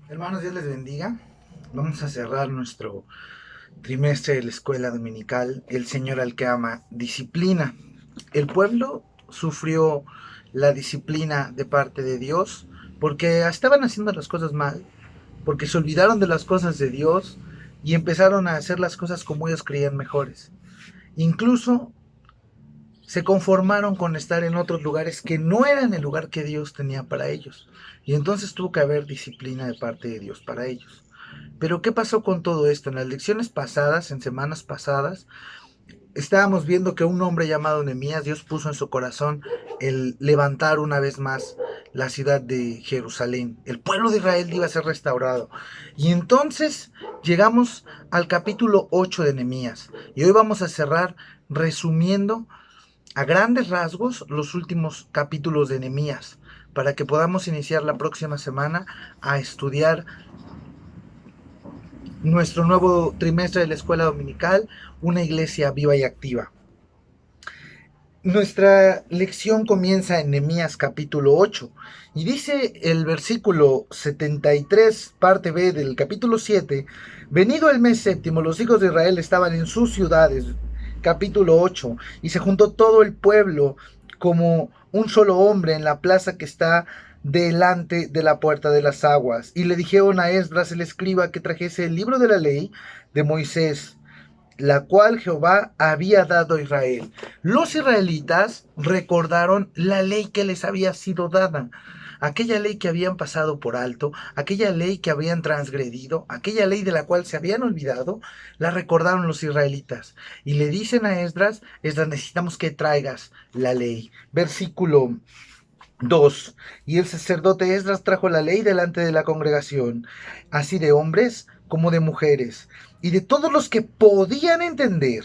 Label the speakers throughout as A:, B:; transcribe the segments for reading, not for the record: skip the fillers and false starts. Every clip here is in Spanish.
A: Hermanos, Dios les bendiga. Vamos a cerrar nuestro trimestre de la escuela dominical, El Señor al que ama, disciplina. El pueblo sufrió la disciplina de parte de Dios porque estaban haciendo las cosas mal, porque se olvidaron de las cosas de Dios y empezaron a hacer las cosas como ellos creían mejores. Incluso se conformaron con estar en otros lugares que no eran el lugar que Dios tenía para ellos. Y entonces tuvo que haber disciplina de parte de Dios para ellos. Pero ¿qué pasó con todo esto? En las lecciones pasadas, en semanas pasadas, estábamos viendo que un hombre llamado Nehemías, Dios puso en su corazón el levantar una vez más la ciudad de Jerusalén. El pueblo de Israel iba a ser restaurado. Y entonces llegamos al capítulo 8 de Nehemías. Y hoy vamos a cerrar resumiendo a grandes rasgos los últimos capítulos de Nehemías, para que podamos iniciar la próxima semana a estudiar nuestro nuevo trimestre de la escuela dominical, una iglesia viva y activa. Nuestra lección comienza en Nehemías capítulo 8 y dice el versículo 73, parte B del capítulo 7, venido el mes séptimo, los hijos de Israel estaban en sus ciudades, capítulo 8, y se juntó todo el pueblo como un solo hombre en la plaza que está delante de la puerta de las aguas, y le dijeron a Esdras el escriba que trajese el libro de la ley de Moisés, la cual Jehová había dado a Israel. Los israelitas recordaron la ley que les había sido dada, aquella ley que habían pasado por alto, aquella ley que habían transgredido, aquella ley de la cual se habían olvidado, la recordaron los israelitas. Y le dicen a Esdras, Esdras, necesitamos que traigas la ley. Versículo 2. Y el sacerdote Esdras trajo la ley delante de la congregación, así de hombres como de mujeres, y de todos los que podían entender,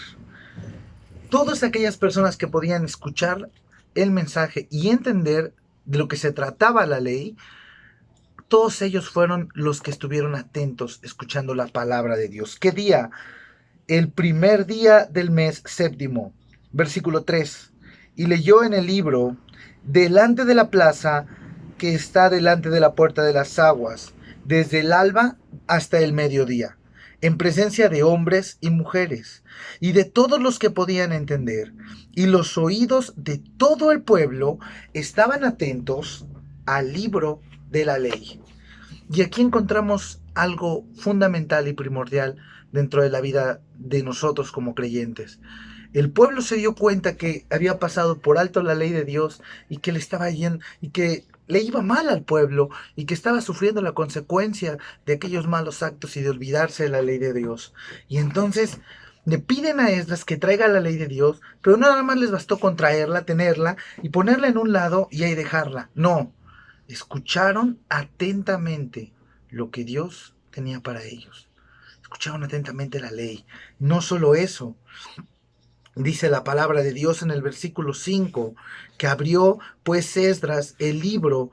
A: todas aquellas personas que podían escuchar el mensaje y entender de lo que se trataba la ley, todos ellos fueron los que estuvieron atentos escuchando la palabra de Dios. ¿Qué día? El primer día del mes séptimo. Versículo 3. Y leyó en el libro, delante de la plaza que está delante de la puerta de las aguas, desde el alba hasta el mediodía, en presencia de hombres y mujeres, y de todos los que podían entender. Y los oídos de todo el pueblo estaban atentos al libro de la ley. Y aquí encontramos algo fundamental y primordial dentro de la vida de nosotros como creyentes. El pueblo se dio cuenta que había pasado por alto la ley de Dios y que le estaba yendo y que le iba mal al pueblo y que estaba sufriendo la consecuencia de aquellos malos actos y de olvidarse de la ley de Dios. Y entonces le piden a Esdras que traiga la ley de Dios, pero no nada más les bastó con traerla, tenerla y ponerla en un lado y ahí dejarla. No, escucharon atentamente lo que Dios tenía para ellos. Escucharon atentamente la ley. No solo eso, dice la palabra de Dios en el versículo 5, que abrió pues Esdras el libro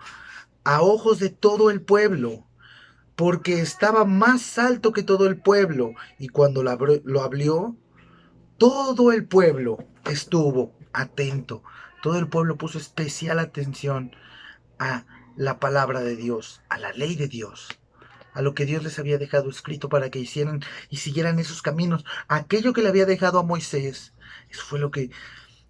A: a ojos de todo el pueblo, porque estaba más alto que todo el pueblo, y cuando lo abrió, todo el pueblo estuvo atento. Todo el pueblo puso especial atención a la palabra de Dios, a la ley de Dios, a lo que Dios les había dejado escrito para que hicieran y siguieran esos caminos. Aquello que le había dejado a Moisés, eso fue lo que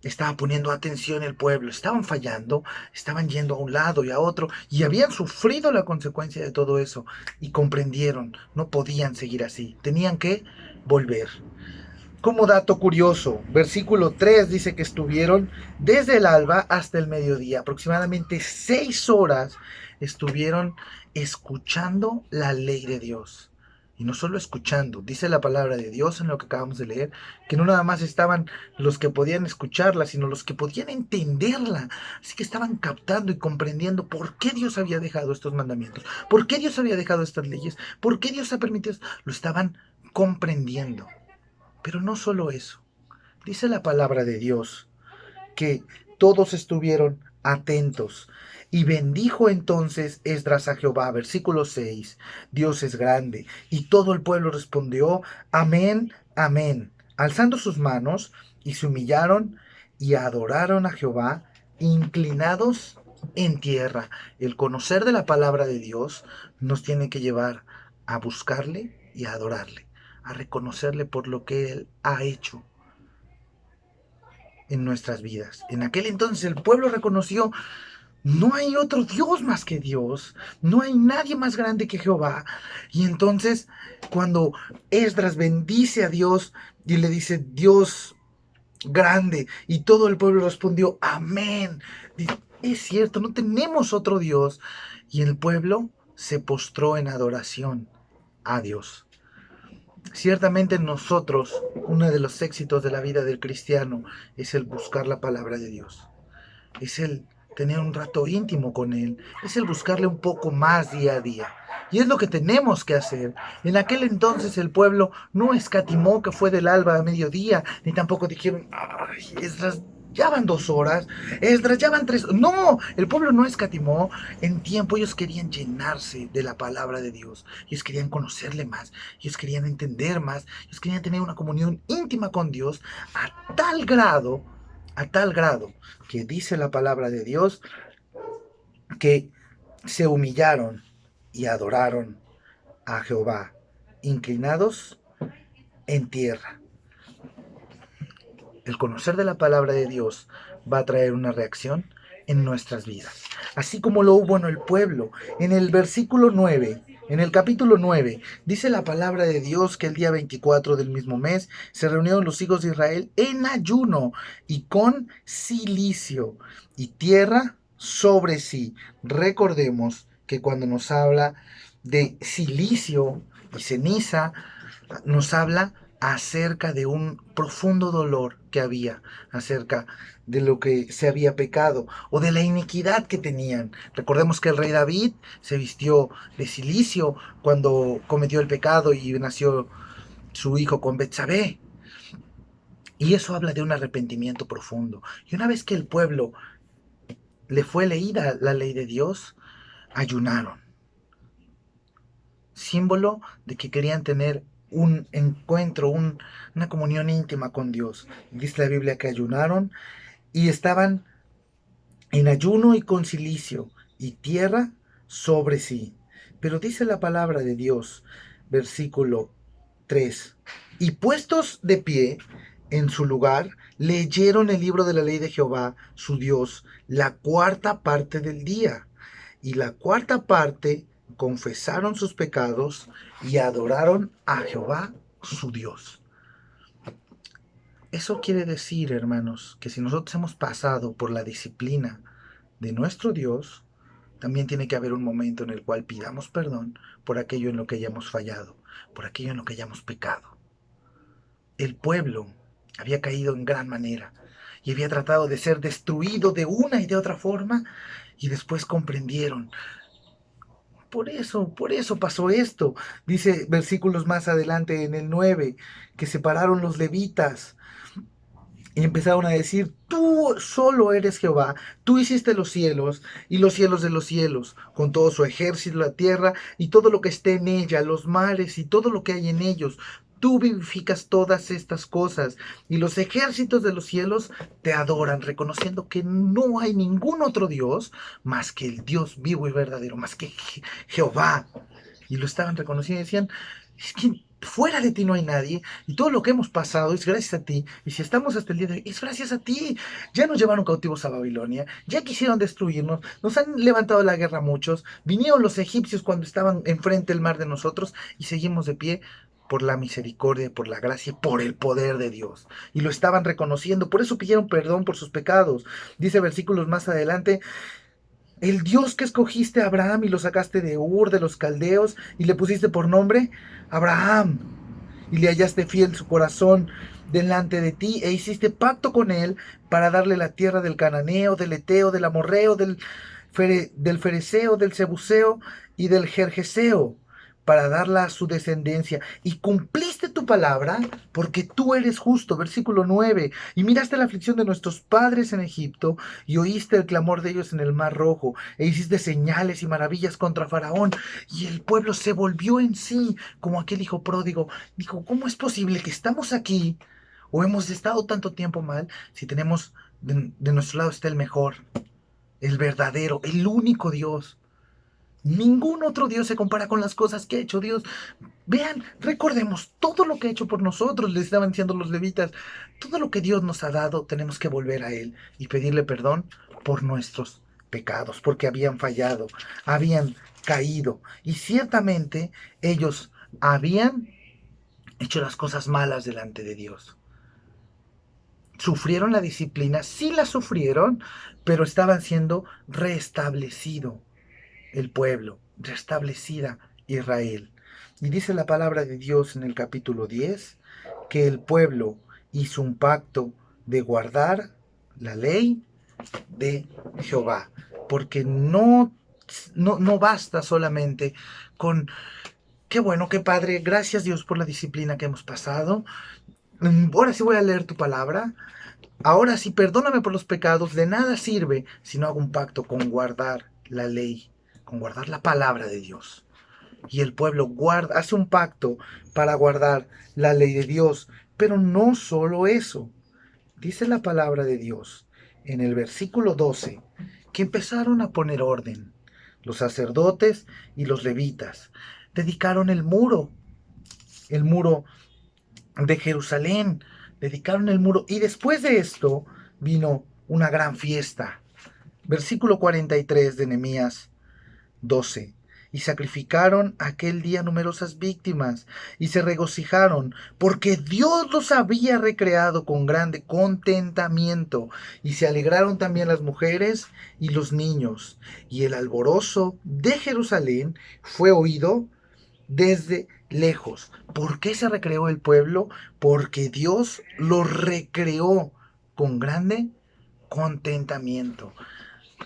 A: estaba poniendo atención el pueblo. Estaban fallando, estaban yendo a un lado y a otro y habían sufrido la consecuencia de todo eso y comprendieron, no podían seguir así, tenían que volver. Como dato curioso, versículo 3 dice que estuvieron desde el alba hasta el mediodía, aproximadamente 6 horas estuvieron escuchando la ley de Dios. Y no solo escuchando, dice la palabra de Dios en lo que acabamos de leer, que no nada más estaban los que podían escucharla, sino los que podían entenderla. Así que estaban captando y comprendiendo por qué Dios había dejado estos mandamientos, por qué Dios había dejado estas leyes, por qué Dios ha permitido. Lo estaban comprendiendo. Pero no solo eso. Dice la palabra de Dios que todos estuvieron atentos. Y bendijo entonces Esdras a Jehová, versículo 6. Dios es grande. Y todo el pueblo respondió, amén, amén, alzando sus manos, y se humillaron y adoraron a Jehová, inclinados en tierra. El conocer de la palabra de Dios nos tiene que llevar a buscarle y a adorarle, a reconocerle por lo que Él ha hecho en nuestras vidas. En aquel entonces el pueblo reconoció: no hay otro Dios más que Dios, no hay nadie más grande que Jehová. Y entonces, cuando Esdras bendice a Dios y le dice: Dios grande, y todo el pueblo respondió: amén. Es cierto, no tenemos otro Dios. Y el pueblo se postró en adoración a Dios. Ciertamente nosotros, uno de los éxitos de la vida del cristiano es el buscar la palabra de Dios, es el tener un rato íntimo con Él, es el buscarle un poco más día a día. Y es lo que tenemos que hacer. En aquel entonces el pueblo no escatimó que fue del alba a mediodía, ni tampoco dijeron: ay, Esdras, ya van 2 horas, Esdras, ya van 3. No, el pueblo no escatimó en tiempo. Ellos querían llenarse de la palabra de Dios, ellos querían conocerle más, ellos querían entender más, ellos querían tener una comunión íntima con Dios a tal grado que dice la palabra de Dios que se humillaron y adoraron a Jehová, inclinados en tierra. El conocer de la palabra de Dios va a traer una reacción en nuestras vidas, así como lo hubo en el pueblo. En el versículo 9, en el capítulo 9, dice la palabra de Dios que el día 24 del mismo mes se reunieron los hijos de Israel en ayuno y con cilicio y tierra sobre sí. Recordemos que cuando nos habla de cilicio y ceniza, nos habla acerca de un profundo dolor que había, acerca de lo que se había pecado o de la iniquidad que tenían. Recordemos que el rey David se vistió de cilicio cuando cometió el pecado y nació su hijo con Betsabé. Y eso habla de un arrepentimiento profundo. Y una vez que el pueblo le fue leída la ley de Dios, ayunaron, símbolo de que querían tener un encuentro, una comunión íntima con Dios. Dice la Biblia que ayunaron y estaban en ayuno y con cilicio y tierra sobre sí. Pero dice la palabra de Dios, versículo 3, y puestos de pie en su lugar, leyeron el libro de la ley de Jehová, su Dios, la cuarta parte del día. Y la cuarta parte confesaron sus pecados y adoraron a Jehová, su Dios. Eso quiere decir, hermanos, que si nosotros hemos pasado por la disciplina de nuestro Dios, también tiene que haber un momento en el cual pidamos perdón por aquello en lo que hayamos fallado, por aquello en lo que hayamos pecado. El pueblo había caído en gran manera y había tratado de ser destruido de una y de otra forma, y después comprendieron: por eso pasó esto. Dice versículos más adelante en el 9, que separaron los levitas y empezaron a decir: tú solo eres Jehová, tú hiciste los cielos y los cielos de los cielos, con todo su ejército, la tierra y todo lo que esté en ella, los mares y todo lo que hay en ellos. Tú vivificas todas estas cosas, y los ejércitos de los cielos te adoran, reconociendo que no hay ningún otro Dios más que el Dios vivo y verdadero, más que Jehová. Y lo estaban reconociendo y decían: es que fuera de ti no hay nadie, y todo lo que hemos pasado es gracias a ti, y si estamos hasta el día de hoy es gracias a ti. Ya nos llevaron cautivos a Babilonia, ya quisieron destruirnos, nos han levantado la guerra muchos, vinieron los egipcios cuando estaban enfrente del mar de nosotros, y seguimos de pie por la misericordia, por la gracia, por el poder de Dios. Y lo estaban reconociendo, por eso pidieron perdón por sus pecados. Dice versículos más adelante: el Dios que escogiste a Abraham y lo sacaste de Ur de los Caldeos y le pusiste por nombre Abraham, y le hallaste fiel su corazón delante de ti, e hiciste pacto con él para darle la tierra del Cananeo, del Eteo, del Amorreo, del Fereceo, del Jebuseo y del Gergeseo, para darla a su descendencia, y cumpliste tu palabra, porque tú eres justo. Versículo 9, y miraste la aflicción de nuestros padres en Egipto, y oíste el clamor de ellos en el mar rojo, e hiciste señales y maravillas contra Faraón, y el pueblo se volvió en sí, como aquel hijo pródigo. Dijo: ¿cómo es posible que estamos aquí, o hemos estado tanto tiempo mal, si tenemos de nuestro lado está el mejor, el verdadero, el único Dios. Ningún otro Dios se compara con las cosas que ha hecho Dios. Vean, recordemos todo lo que ha hecho por nosotros, les estaban diciendo los levitas. Todo lo que Dios nos ha dado, tenemos que volver a Él y pedirle perdón por nuestros pecados, porque habían fallado, habían caído. Y ciertamente ellos habían hecho las cosas malas delante de Dios. Sufrieron la disciplina, sí la sufrieron, pero estaban siendo restablecido el pueblo, restablecida Israel. Y dice la palabra de Dios en el capítulo 10 que el pueblo hizo un pacto de guardar la ley de Jehová, porque no basta solamente con qué bueno, qué padre, gracias Dios por la disciplina que hemos pasado. Ahora sí voy a leer tu palabra. Ahora sí, perdóname por los pecados. De nada sirve si no hago un pacto con guardar la ley, con guardar la palabra de Dios. Y el pueblo hace un pacto para guardar la ley de Dios. Pero no solo eso. Dice la palabra de Dios en el versículo 12 que empezaron a poner orden. Los sacerdotes y los levitas dedicaron el muro de Jerusalén, dedicaron el muro y después de esto vino una gran fiesta. Versículo 43 de Nehemías 12. Y sacrificaron aquel día numerosas víctimas y se regocijaron porque Dios los había recreado con grande contentamiento y se alegraron también las mujeres y los niños y el alborozo de Jerusalén fue oído desde lejos. ¿Por qué se recreó el pueblo? Porque Dios lo recreó con grande contentamiento.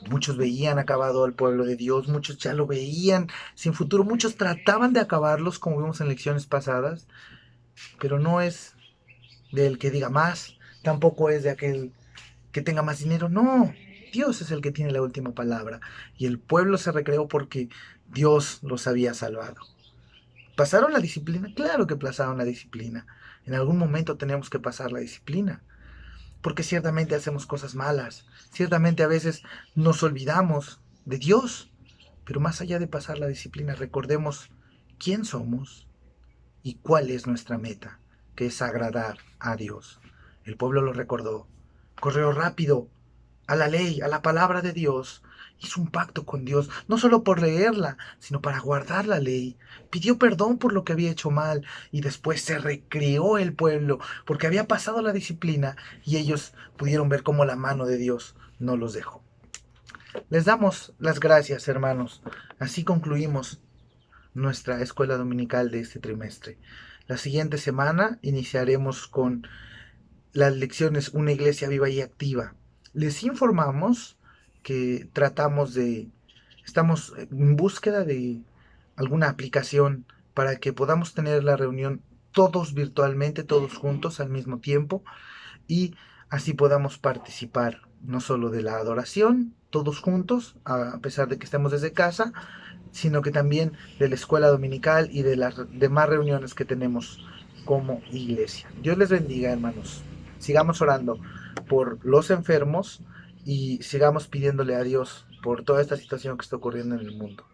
A: Muchos veían acabado al pueblo de Dios, muchos ya lo veían sin futuro, muchos trataban de acabarlos, como vimos en lecciones pasadas, pero no es del que diga más, tampoco es de aquel que tenga más dinero, no, Dios es el que tiene la última palabra, y el pueblo se recreó porque Dios los había salvado. ¿Pasaron la disciplina? Claro que pasaron la disciplina. En algún momento tenemos que pasar la disciplina. Porque ciertamente hacemos cosas malas. Ciertamente a veces nos olvidamos de Dios. Pero más allá de pasar la disciplina, recordemos quién somos y cuál es nuestra meta, que es agradar a Dios. El pueblo lo recordó. Corrió rápido a la ley, a la palabra de Dios. Hizo un pacto con Dios, no solo por leerla, sino para guardar la ley. Pidió perdón por lo que había hecho mal y después se recreó el pueblo porque había pasado la disciplina y ellos pudieron ver cómo la mano de Dios no los dejó. Les damos las gracias, hermanos. Así concluimos nuestra escuela dominical de este trimestre. La siguiente semana iniciaremos con las lecciones Una iglesia viva y activa. Les informamos que estamos en búsqueda de alguna aplicación para que podamos tener la reunión todos virtualmente, todos juntos al mismo tiempo y así podamos participar no solo de la adoración, todos juntos, a pesar de que estemos desde casa, sino que también de la escuela dominical y de las demás reuniones que tenemos como iglesia. Dios les bendiga, hermanos. Sigamos orando por los enfermos y sigamos pidiéndole a Dios por toda esta situación que está ocurriendo en el mundo.